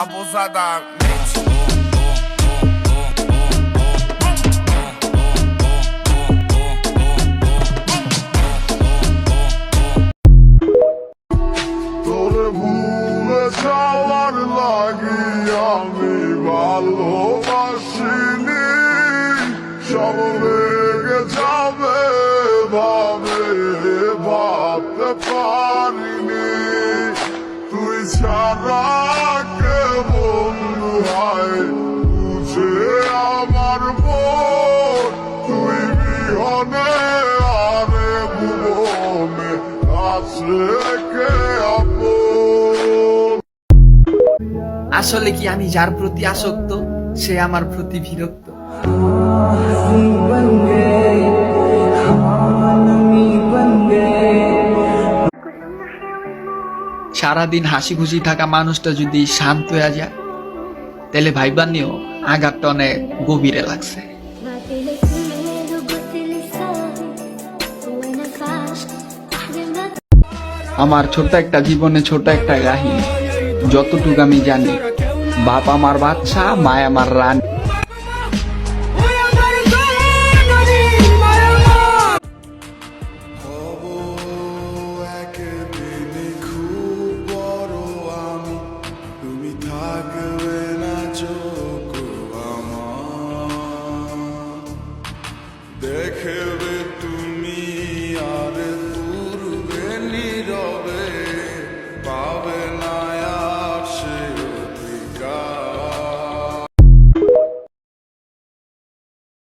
Abusada mix. তোরে ভুলে যাওয়ার লাগি আমি ভালোবাসিনি, সব লেগে যাবে ভাবে ভাবতে পারিনি। তুই ছাড়া কে বন্ধু হয় বুঝে আমার মন, তুই বিহনে আরে ভুবনে আছে কে আপন। আসলে কি আমি যার প্রতি আসক্ত সে আমার প্রতি বিরক্ত। সারাদিন হাসি খুশি থাকা মানুষটা যদি শান্ত হয়ে যায় তাহলে ভাইবার নিয়েও আঘাতটা অনেক গভীরে লাগছে। আমার ছোট একটা জীবনে ছোট একটা কাহিনী, যতটুকু আমি জানি, বাপ আমার বাচ্চা, মা আমার রানী।